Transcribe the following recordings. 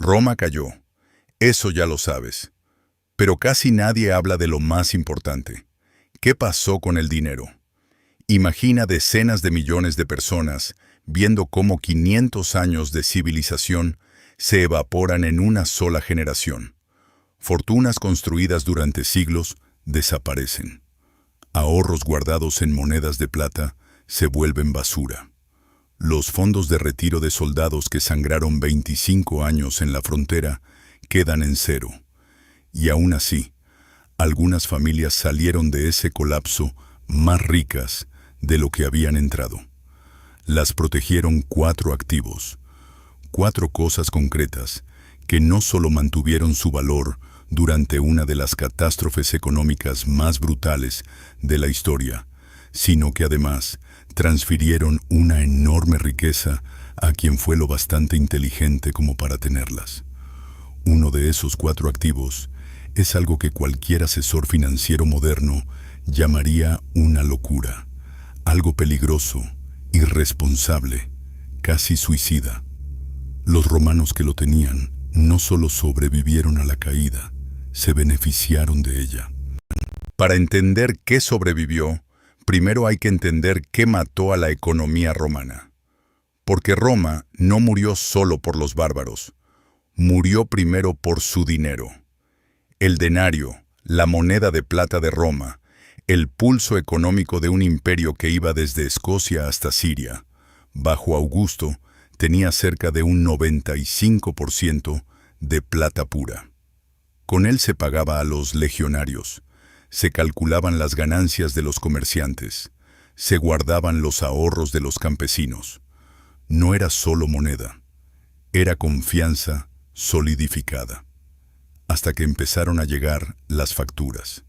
Roma cayó. Eso ya lo sabes. Pero casi nadie habla de lo más importante. ¿Qué pasó con el dinero? Imagina decenas de millones de personas viendo cómo 500 años de civilización se evaporan en una sola generación. Fortunas construidas durante siglos desaparecen. Ahorros guardados en monedas de plata se vuelven basura. Los fondos de retiro de soldados que sangraron 25 años en la frontera quedan en cero. Y aún así, algunas familias salieron de ese colapso más ricas de lo que habían entrado. Las protegieron 4 activos, 4 cosas concretas que no solo mantuvieron su valor durante una de las catástrofes económicas más brutales de la historia, sino que además transfirieron una enorme riqueza a quien fue lo bastante inteligente como para tenerlas. Uno de esos 4 activos es algo que cualquier asesor financiero moderno llamaría una locura, algo peligroso, irresponsable, casi suicida. Los romanos que lo tenían no solo sobrevivieron a la caída, se beneficiaron de ella. Para entender qué sobrevivió, primero hay que entender qué mató a la economía romana. Porque Roma no murió solo por los bárbaros, murió primero por su dinero. El denario, la moneda de plata de Roma, el pulso económico de un imperio que iba desde Escocia hasta Siria, bajo Augusto, tenía cerca de un 95% de plata pura. Con él se pagaba a los legionarios, se calculaban las ganancias de los comerciantes, se guardaban los ahorros de los campesinos. No era solo moneda, era confianza solidificada. Hasta que empezaron a llegar las facturas.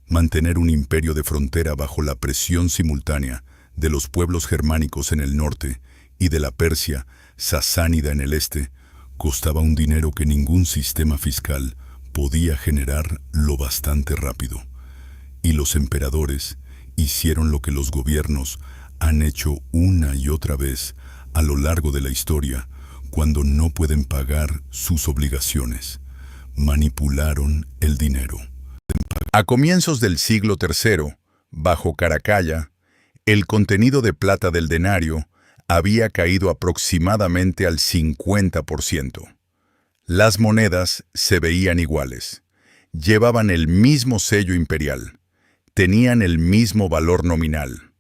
Mantener un imperio de frontera bajo la presión simultánea de los pueblos germánicos en el norte y de la Persia sasánida en el este costaba un dinero que ningún sistema fiscal podía generar lo bastante rápido. Y los emperadores hicieron lo que los gobiernos han hecho una y otra vez a lo largo de la historia cuando no pueden pagar sus obligaciones. Manipularon el dinero. A comienzos del siglo III, bajo Caracalla, el contenido de plata del denario había caído aproximadamente al 50%. Las monedas se veían iguales, llevaban el mismo sello imperial, tenían el mismo valor nominal,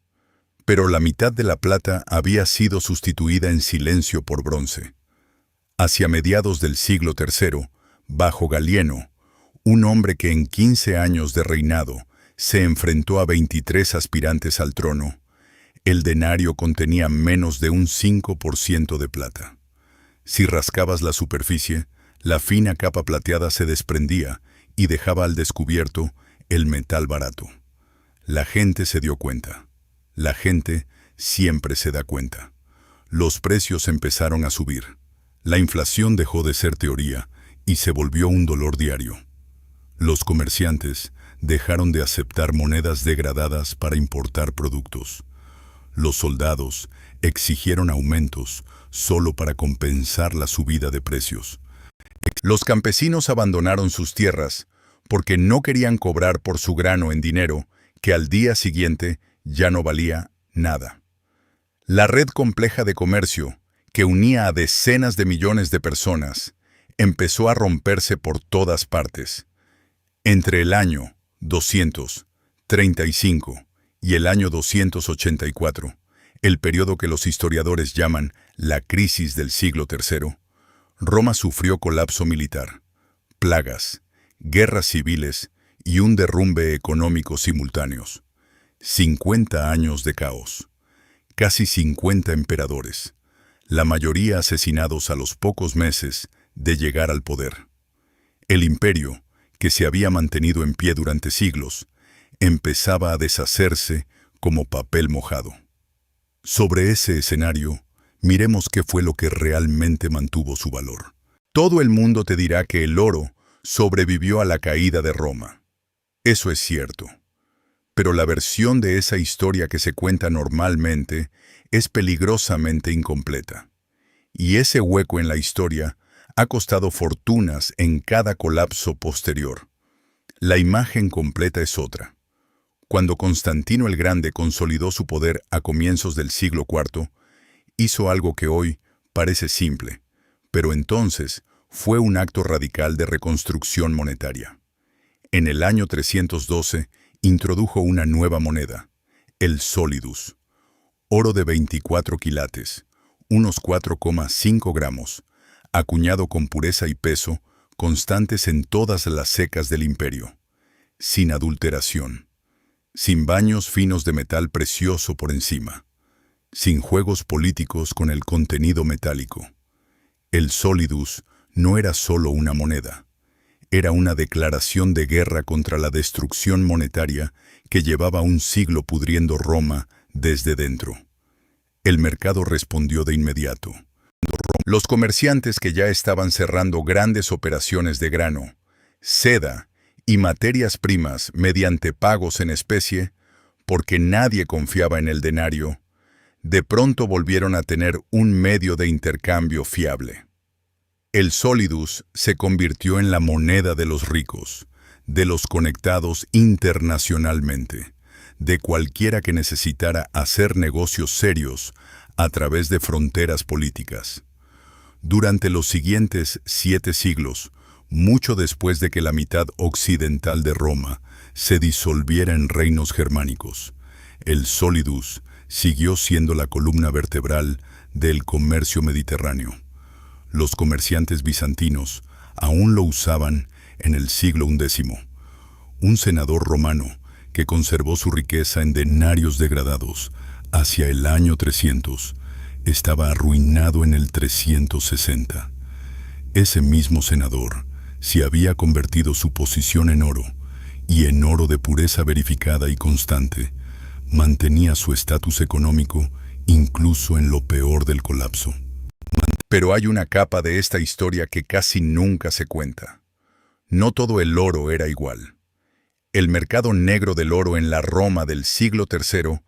pero la mitad de la plata había sido sustituida en silencio por bronce. Hacia mediados del siglo III, bajo Galieno, un hombre que en 15 años de reinado se enfrentó a 23 aspirantes al trono, el denario contenía menos de un 5% de plata. Si rascabas la superficie, la fina capa plateada se desprendía y dejaba al descubierto el metal barato. La gente se dio cuenta. La gente siempre se da cuenta. Los precios empezaron a subir. La inflación dejó de ser teoría y se volvió un dolor diario. Los comerciantes dejaron de aceptar monedas degradadas para importar productos. Los soldados exigieron aumentos solo para compensar la subida de precios. Los campesinos abandonaron sus tierras porque no querían cobrar por su grano en dinero que al día siguiente ya no valía nada. La red compleja de comercio, que unía a decenas de millones de personas, empezó a romperse por todas partes. Entre el año 235 y el año 284, el periodo que los historiadores llaman la crisis del siglo III, Roma sufrió colapso militar, plagas, guerras civiles y un derrumbe económico simultáneos. 50 años de caos, casi 50 emperadores, la mayoría asesinados a los pocos meses de llegar al poder. El imperio, que se había mantenido en pie durante siglos, empezaba a deshacerse como papel mojado. Sobre ese escenario, miremos qué fue lo que realmente mantuvo su valor. Todo el mundo te dirá que el oro sobrevivió a la caída de Roma. Eso es cierto. Pero la versión de esa historia que se cuenta normalmente es peligrosamente incompleta. Y ese hueco en la historia Ha costado fortunas en cada colapso posterior. La imagen completa es otra. Cuando Constantino el Grande consolidó su poder a comienzos del siglo IV, hizo algo que hoy parece simple, pero entonces fue un acto radical de reconstrucción monetaria. En el año 312 introdujo una nueva moneda, el solidus, oro de 24 quilates, unos 4,5 gramos, acuñado con pureza y peso constantes en todas las secas del imperio, sin adulteración, sin baños finos de metal precioso por encima, sin juegos políticos con el contenido metálico. El solidus no era solo una moneda, era una declaración de guerra contra la destrucción monetaria que llevaba un siglo pudriendo Roma desde dentro. El mercado respondió de inmediato. Los comerciantes que ya estaban cerrando grandes operaciones de grano, seda y materias primas mediante pagos en especie, porque nadie confiaba en el denario, de pronto volvieron a tener un medio de intercambio fiable. El solidus se convirtió en la moneda de los ricos, de los conectados internacionalmente, de cualquiera que necesitara hacer negocios serios a través de fronteras políticas. Durante los siguientes 7 siglos, mucho después de que la mitad occidental de Roma se disolviera en reinos germánicos, el solidus siguió siendo la columna vertebral del comercio mediterráneo. Los comerciantes bizantinos aún lo usaban en el siglo XI. Un senador romano que conservó su riqueza en denarios degradados hacia el año 300 estaba arruinado en el 360. Ese mismo senador, si había convertido su posición en oro, y en oro de pureza verificada y constante, mantenía su estatus económico incluso en lo peor del colapso. Pero hay una capa de esta historia que casi nunca se cuenta. No todo el oro era igual. El mercado negro del oro en la Roma del siglo III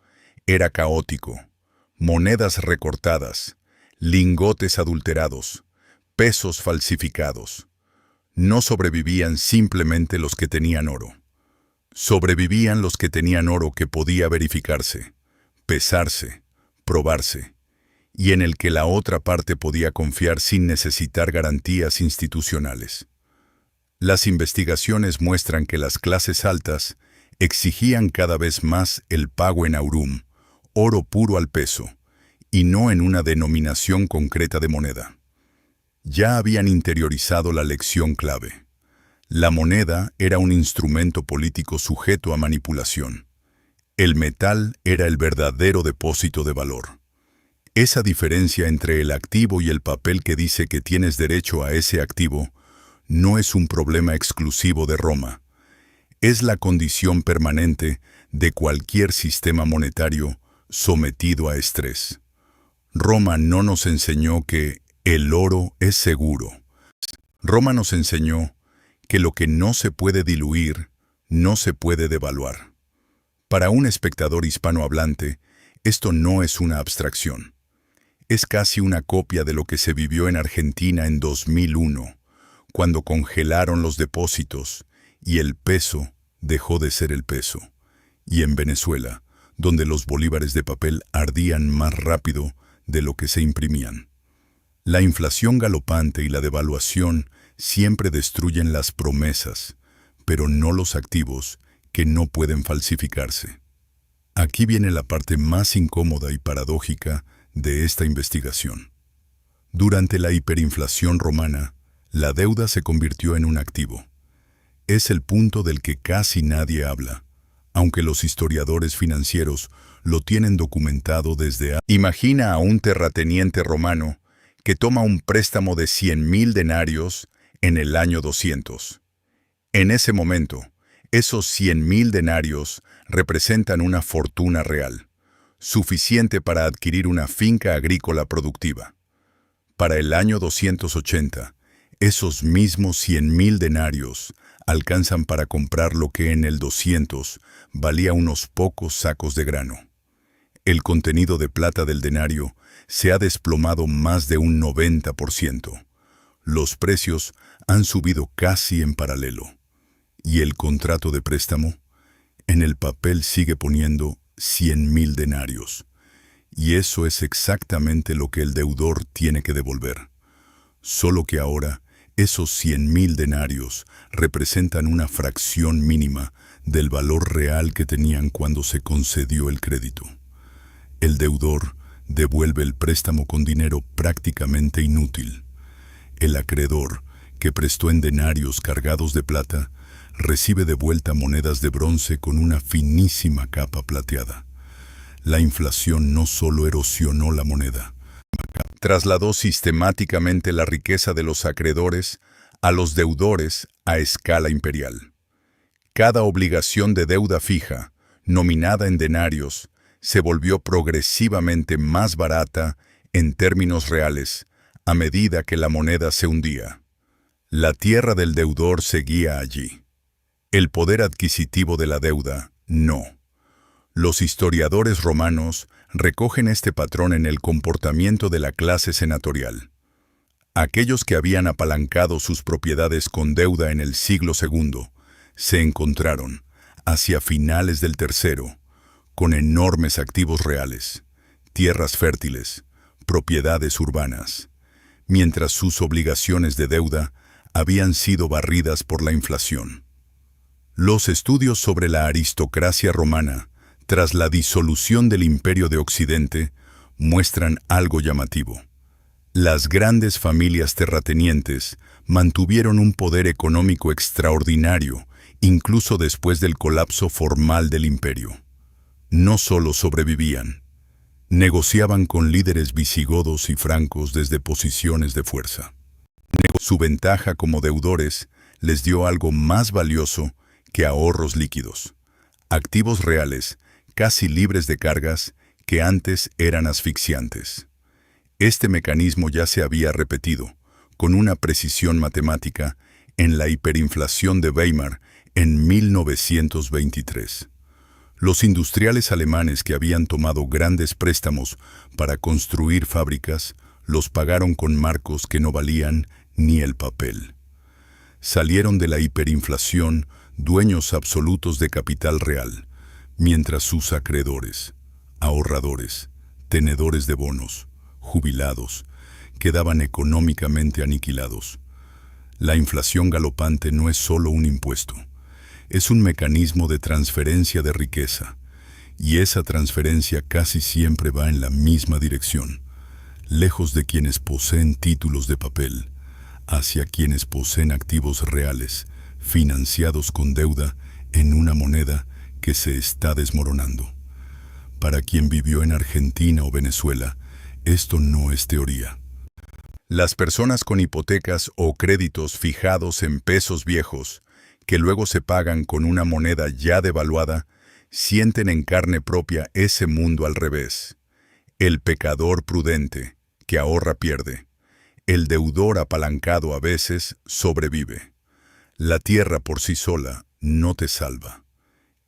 era caótico. Monedas recortadas, lingotes adulterados, pesos falsificados. No sobrevivían simplemente los que tenían oro. Sobrevivían los que tenían oro que podía verificarse, pesarse, probarse, y en el que la otra parte podía confiar sin necesitar garantías institucionales. Las investigaciones muestran que las clases altas exigían cada vez más el pago en aurum, oro puro al peso, y no en una denominación concreta de moneda. Ya habían interiorizado la lección clave. La moneda era un instrumento político sujeto a manipulación. El metal era el verdadero depósito de valor. Esa diferencia entre el activo y el papel que dice que tienes derecho a ese activo no es un problema exclusivo de Roma. Es la condición permanente de cualquier sistema monetario sometido a estrés. Roma no nos enseñó que el oro es seguro. Roma nos enseñó que lo que no se puede diluir, no se puede devaluar. Para un espectador hispanohablante, esto no es una abstracción. Es casi una copia de lo que se vivió en Argentina en 2001, cuando congelaron los depósitos y el peso dejó de ser el peso, y en Venezuela, donde los bolívares de papel ardían más rápido de lo que se imprimían. La inflación galopante y la devaluación siempre destruyen las promesas, pero no los activos que no pueden falsificarse. Aquí viene la parte más incómoda y paradójica de esta investigación. Durante la hiperinflación romana, la deuda se convirtió en un activo. Es el punto del que casi nadie habla, aunque los historiadores financieros lo tienen documentado desde... Imagina a un terrateniente romano que toma un préstamo de 100.000 denarios en el año 200. En ese momento, esos 100.000 denarios representan una fortuna real, suficiente para adquirir una finca agrícola productiva. Para el año 280, esos mismos 100.000 denarios alcanzan para comprar lo que en el 200 valía unos pocos sacos de grano. El contenido de plata del denario se ha desplomado más de un 90%. Los precios han subido casi en paralelo. Y el contrato de préstamo, en el papel sigue poniendo 100.000 denarios. Y eso es exactamente lo que el deudor tiene que devolver. Solo que ahora, esos 100.000 denarios representan una fracción mínima del valor real que tenían cuando se concedió el crédito. El deudor devuelve el préstamo con dinero prácticamente inútil. El acreedor, que prestó en denarios cargados de plata, recibe de vuelta monedas de bronce con una finísima capa plateada. La inflación no solo erosionó la moneda, trasladó sistemáticamente la riqueza de los acreedores a los deudores a escala imperial. Cada obligación de deuda fija, nominada en denarios, se volvió progresivamente más barata en términos reales a medida que la moneda se hundía. La tierra del deudor seguía allí. El poder adquisitivo de la deuda, no. Los historiadores romanos recogen este patrón en el comportamiento de la clase senatorial. Aquellos que habían apalancado sus propiedades con deuda en el siglo II se encontraron, hacia finales del tercero, con enormes activos reales, tierras fértiles, propiedades urbanas, mientras sus obligaciones de deuda habían sido barridas por la inflación. Los estudios sobre la aristocracia romana, tras la disolución del Imperio de Occidente, muestran algo llamativo. Las grandes familias terratenientes mantuvieron un poder económico extraordinario, incluso después del colapso formal del imperio. No solo sobrevivían, negociaban con líderes visigodos y francos desde posiciones de fuerza. Su ventaja como deudores les dio algo más valioso que ahorros líquidos, activos reales, casi libres de cargas, que antes eran asfixiantes. Este mecanismo ya se había repetido, con una precisión matemática, en la hiperinflación de Weimar en 1923. Los industriales alemanes que habían tomado grandes préstamos para construir fábricas, los pagaron con marcos que no valían ni el papel. Salieron de la hiperinflación dueños absolutos de capital real, mientras sus acreedores, ahorradores, tenedores de bonos, jubilados, quedaban económicamente aniquilados. La inflación galopante no es solo un impuesto, es un mecanismo de transferencia de riqueza, y esa transferencia casi siempre va en la misma dirección, lejos de quienes poseen títulos de papel, hacia quienes poseen activos reales, financiados con deuda en una moneda que se está desmoronando. Para quien vivió en Argentina o Venezuela, esto no es teoría. Las personas con hipotecas o créditos fijados en pesos viejos, que luego se pagan con una moneda ya devaluada, sienten en carne propia ese mundo al revés. El pecador prudente, que ahorra pierde. El deudor apalancado a veces sobrevive. La tierra por sí sola no te salva.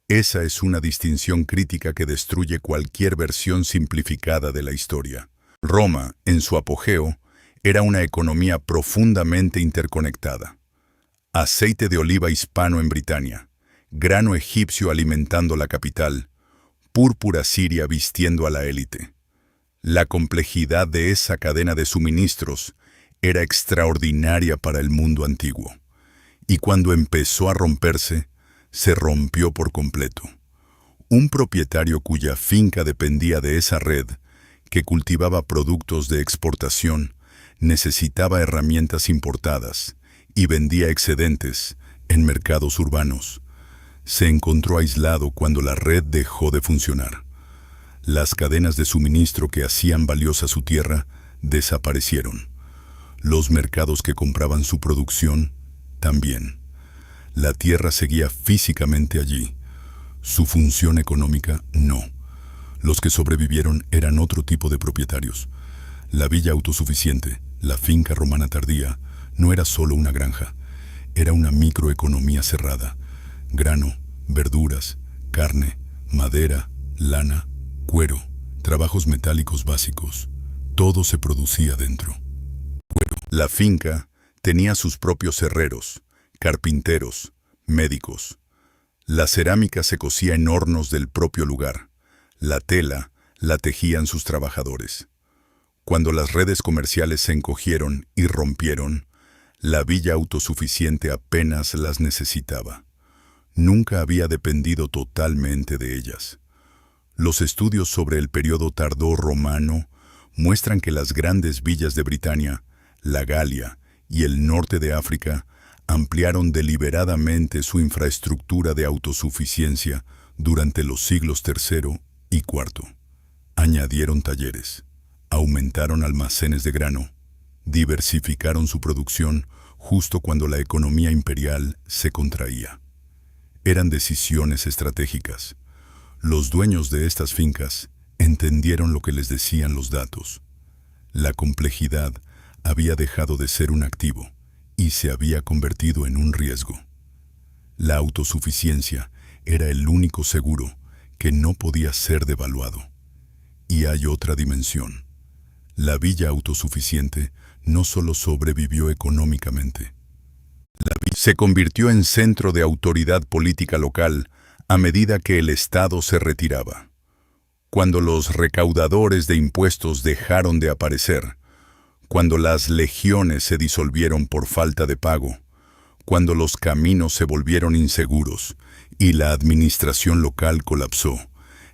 Esa es una distinción crítica que destruye cualquier versión simplificada de la historia. Roma, en su apogeo, era una economía profundamente interconectada. Aceite de oliva hispano en Britania, grano egipcio alimentando la capital, púrpura siria vistiendo a la élite. La complejidad de esa cadena de suministros era extraordinaria para el mundo antiguo. Y cuando empezó a romperse, se rompió por completo. Un propietario cuya finca dependía de esa red, que cultivaba productos de exportación, necesitaba herramientas importadas y vendía excedentes en mercados urbanos. Se encontró aislado cuando la red dejó de funcionar. Las cadenas de suministro que hacían valiosa su tierra desaparecieron. Los mercados que compraban su producción también. La tierra seguía físicamente allí. Su función económica, no. Los que sobrevivieron eran otro tipo de propietarios. La villa autosuficiente, la finca romana tardía, no era solo una granja. Era una microeconomía cerrada. Grano, verduras, carne, madera, lana, cuero, trabajos metálicos básicos. Todo se producía dentro. La finca Tenía sus propios herreros, carpinteros, médicos. La cerámica se cocía en hornos del propio lugar. La tela la tejían sus trabajadores. Cuando las redes comerciales se encogieron y rompieron, la villa autosuficiente apenas las necesitaba. Nunca había dependido totalmente de ellas. Los estudios sobre el periodo tardorromano muestran que las grandes villas de Britania, la Galia y el norte de África ampliaron deliberadamente su infraestructura de autosuficiencia durante los siglos III y IV. Añadieron talleres, aumentaron almacenes de grano, diversificaron su producción justo cuando la economía imperial se contraía. Eran decisiones estratégicas. Los dueños de estas fincas entendieron lo que les decían los datos. La complejidad había dejado de ser un activo y se había convertido en un riesgo. La autosuficiencia era el único seguro que no podía ser devaluado. Y hay otra dimensión. La villa autosuficiente no solo sobrevivió económicamente. La villa se convirtió en centro de autoridad política local a medida que el Estado se retiraba. Cuando los recaudadores de impuestos dejaron de aparecer, cuando las legiones se disolvieron por falta de pago, cuando los caminos se volvieron inseguros y la administración local colapsó,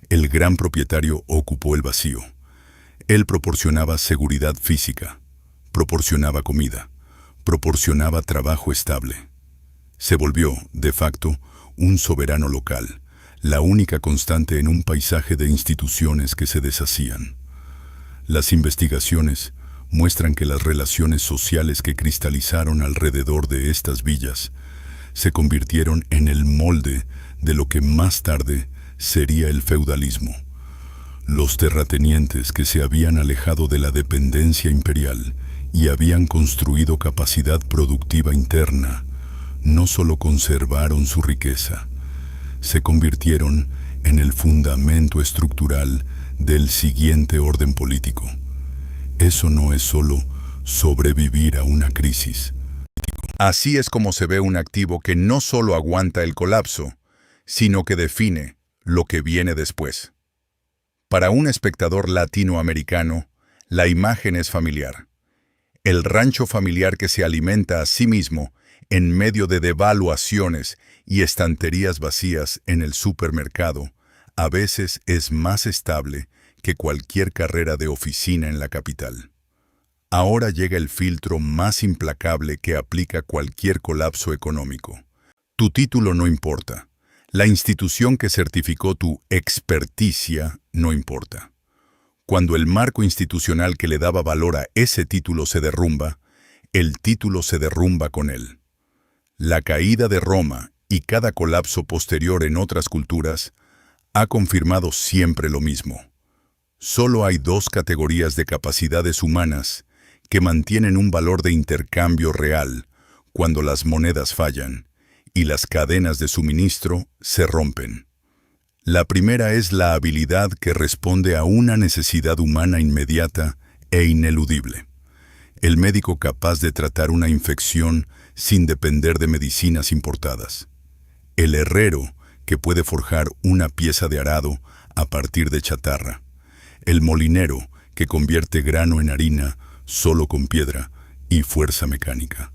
el gran propietario ocupó el vacío. Él proporcionaba seguridad física, proporcionaba comida, proporcionaba trabajo estable. Se volvió, de facto, un soberano local, la única constante en un paisaje de instituciones que se deshacían. Las investigaciones muestran que las relaciones sociales que cristalizaron alrededor de estas villas se convirtieron en el molde de lo que más tarde sería el feudalismo. Los terratenientes que se habían alejado de la dependencia imperial y habían construido capacidad productiva interna, no solo conservaron su riqueza, se convirtieron en el fundamento estructural del siguiente orden político. Eso no es solo sobrevivir a una crisis. Así es como se ve un activo que no solo aguanta el colapso, sino que define lo que viene después. Para un espectador latinoamericano, la imagen es familiar. El rancho familiar que se alimenta a sí mismo en medio de devaluaciones y estanterías vacías en el supermercado, a veces es más estable que cualquier carrera de oficina en la capital. Ahora llega el filtro más implacable que aplica cualquier colapso económico. Tu título no importa. La institución que certificó tu experticia no importa. Cuando el marco institucional que le daba valor a ese título se derrumba, el título se derrumba con él. La caída de Roma y cada colapso posterior en otras culturas ha confirmado siempre lo mismo. Solo hay dos categorías de capacidades humanas que mantienen un valor de intercambio real cuando las monedas fallan y las cadenas de suministro se rompen. La primera es la habilidad que responde a una necesidad humana inmediata e ineludible. El médico capaz de tratar una infección sin depender de medicinas importadas. El herrero que puede forjar una pieza de arado a partir de chatarra. El molinero que convierte grano en harina solo con piedra y fuerza mecánica.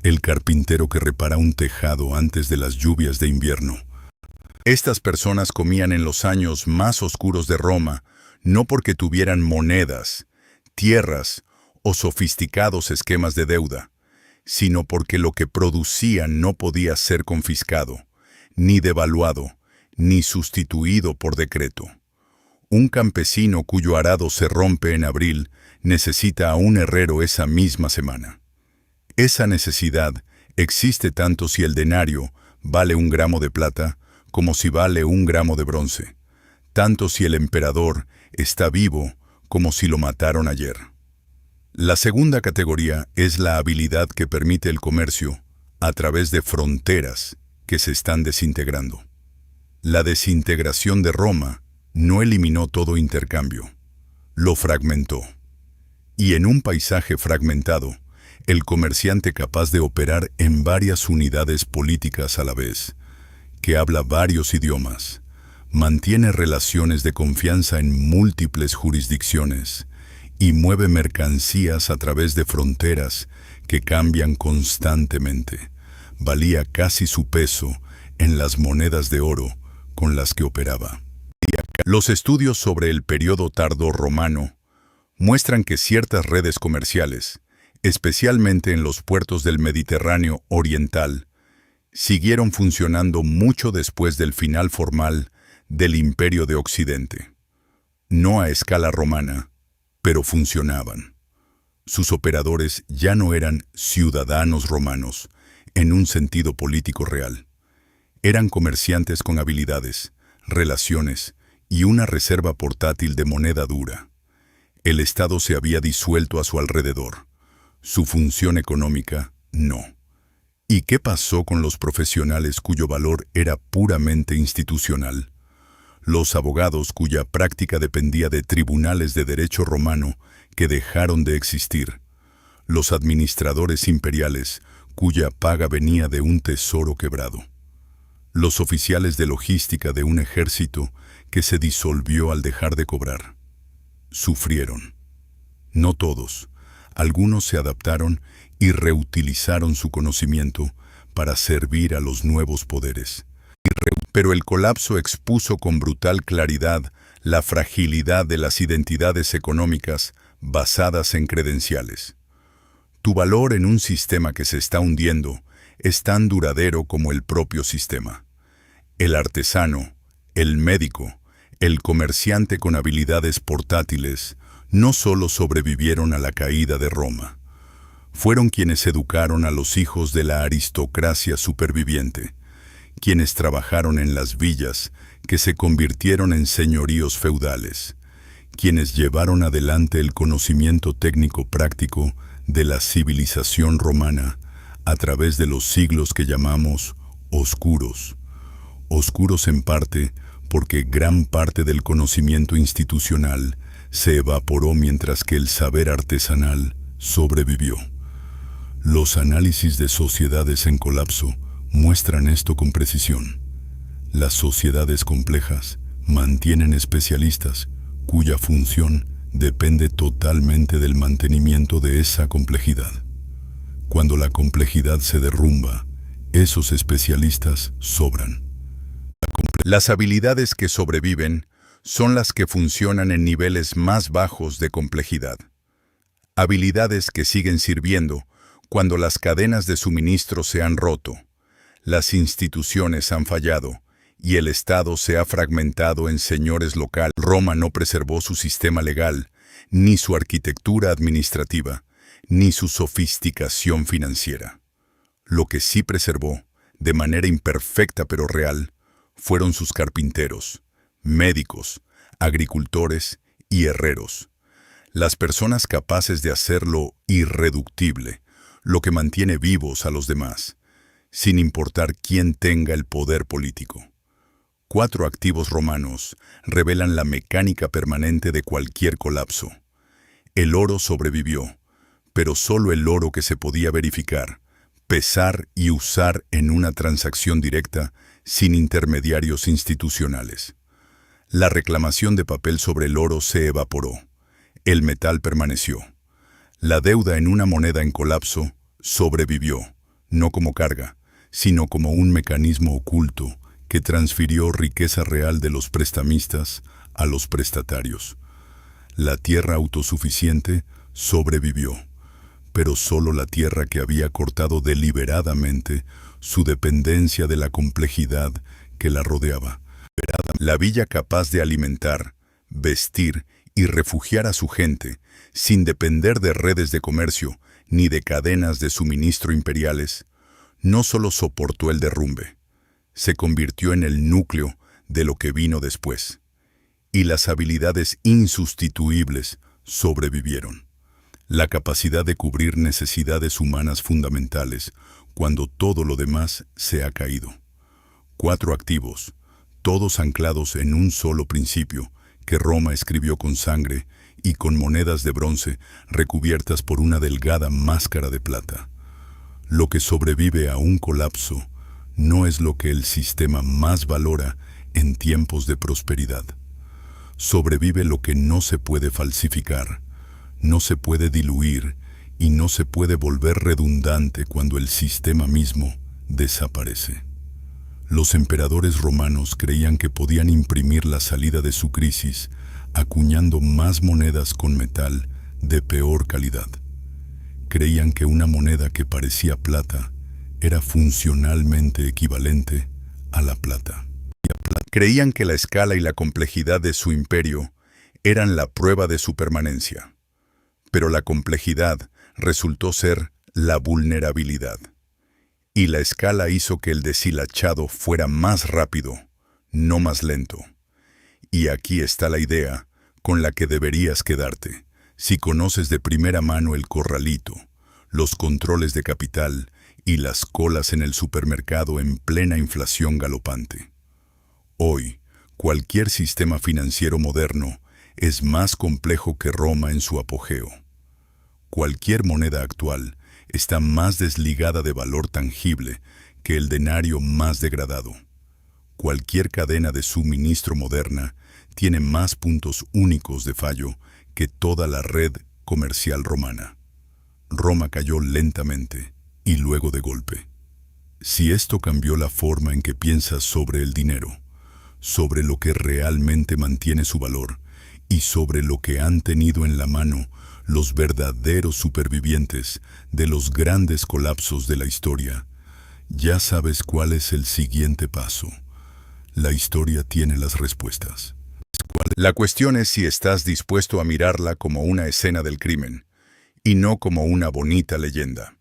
El carpintero que repara un tejado antes de las lluvias de invierno. Estas personas comían en los años más oscuros de Roma, no porque tuvieran monedas, tierras o sofisticados esquemas de deuda, sino porque lo que producían no podía ser confiscado, ni devaluado, ni sustituido por decreto. Un campesino cuyo arado se rompe en abril necesita a un herrero esa misma semana. Esa necesidad existe tanto si el denario vale 1 gramo de plata como si vale 1 gramo de bronce, tanto si el emperador está vivo como si lo mataron ayer. La segunda categoría es la habilidad que permite el comercio a través de fronteras que se están desintegrando. La desintegración de Roma no eliminó todo intercambio, lo fragmentó. Y en un paisaje fragmentado, el comerciante capaz de operar en varias unidades políticas a la vez, que habla varios idiomas, mantiene relaciones de confianza en múltiples jurisdicciones y mueve mercancías a través de fronteras que cambian constantemente. Valía casi su peso en las monedas de oro con las que operaba. Los estudios sobre el periodo tardorromano muestran que ciertas redes comerciales, especialmente en los puertos del Mediterráneo oriental, siguieron funcionando mucho después del final formal del Imperio de Occidente. No a escala romana, pero funcionaban. Sus operadores ya no eran ciudadanos romanos, en un sentido político real. Eran comerciantes con habilidades, relaciones y una reserva portátil de moneda dura. El Estado se había disuelto a su alrededor. Su función económica, no. ¿Y qué pasó con los profesionales cuyo valor era puramente institucional? Los abogados cuya práctica dependía de tribunales de derecho romano que dejaron de existir. Los administradores imperiales cuya paga venía de un tesoro quebrado. Los oficiales de logística de un ejército que se disolvió al dejar de cobrar. Sufrieron. No todos. Algunos se adaptaron y reutilizaron su conocimiento para servir a los nuevos poderes. Pero el colapso expuso con brutal claridad la fragilidad de las identidades económicas basadas en credenciales. Tu valor en un sistema que se está hundiendo es tan duradero como el propio sistema. El artesano, el médico, el comerciante con habilidades portátiles no solo sobrevivieron a la caída de Roma. Fueron quienes educaron a los hijos de la aristocracia superviviente, quienes trabajaron en las villas que se convirtieron en señoríos feudales, quienes llevaron adelante el conocimiento técnico práctico de la civilización romana a través de los siglos que llamamos oscuros. Oscuros en parte porque gran parte del conocimiento institucional se evaporó mientras que el saber artesanal sobrevivió. Los análisis de sociedades en colapso muestran esto con precisión. Las sociedades complejas mantienen especialistas cuya función depende totalmente del mantenimiento de esa complejidad. Cuando la complejidad se derrumba, esos especialistas sobran. Las habilidades que sobreviven son las que funcionan en niveles más bajos de complejidad. Habilidades que siguen sirviendo cuando las cadenas de suministro se han roto, las instituciones han fallado y el Estado se ha fragmentado en señores locales. Roma no preservó su sistema legal, ni su arquitectura administrativa, ni su sofisticación financiera. Lo que sí preservó, de manera imperfecta pero real, fueron sus carpinteros, médicos, agricultores y herreros. Las personas capaces de hacer lo irreductible, lo que mantiene vivos a los demás, sin importar quién tenga el poder político. 4 activos romanos revelan la mecánica permanente de cualquier colapso. El oro sobrevivió, pero solo el oro que se podía verificar, pesar y usar en una transacción directa sin intermediarios institucionales. La reclamación de papel sobre el oro se evaporó. El metal permaneció. La deuda en una moneda en colapso sobrevivió, no como carga, sino como un mecanismo oculto que transfirió riqueza real de los prestamistas a los prestatarios. La tierra autosuficiente sobrevivió, pero solo la tierra que había cortado deliberadamente su dependencia de la complejidad que la rodeaba. La villa capaz de alimentar, vestir y refugiar a su gente, sin depender de redes de comercio ni de cadenas de suministro imperiales, no solo soportó el derrumbe, se convirtió en el núcleo de lo que vino después. Y las habilidades insustituibles sobrevivieron. La capacidad de cubrir necesidades humanas fundamentales cuando todo lo demás se ha caído. 4 activos, todos anclados en un solo principio que Roma escribió con sangre y con monedas de bronce recubiertas por una delgada máscara de plata. Lo que sobrevive a un colapso no es lo que el sistema más valora en tiempos de prosperidad. Sobrevive lo que no se puede falsificar, no se puede diluir y no se puede volver redundante cuando el sistema mismo desaparece. Los emperadores romanos creían que podían imprimir la salida de su crisis acuñando más monedas con metal de peor calidad. Creían que una moneda que parecía plata era funcionalmente equivalente a la plata. Creían que la escala y la complejidad de su imperio eran la prueba de su permanencia. Pero la complejidad resultó ser la vulnerabilidad. Y la escala hizo que el deshilachado fuera más rápido, no más lento. Y aquí está la idea con la que deberías quedarte, si conoces de primera mano el corralito, los controles de capital y las colas en el supermercado en plena inflación galopante. Hoy, cualquier sistema financiero moderno es más complejo que Roma en su apogeo. Cualquier moneda actual está más desligada de valor tangible que el denario más degradado. Cualquier cadena de suministro moderna tiene más puntos únicos de fallo que toda la red comercial romana. Roma cayó lentamente y luego de golpe. Si esto cambió la forma en que piensas sobre el dinero, sobre lo que realmente mantiene su valor y sobre lo que han tenido en la mano los verdaderos supervivientes de los grandes colapsos de la historia, ya sabes cuál es el siguiente paso. La historia tiene las respuestas. La cuestión es si estás dispuesto a mirarla como una escena del crimen y no como una bonita leyenda.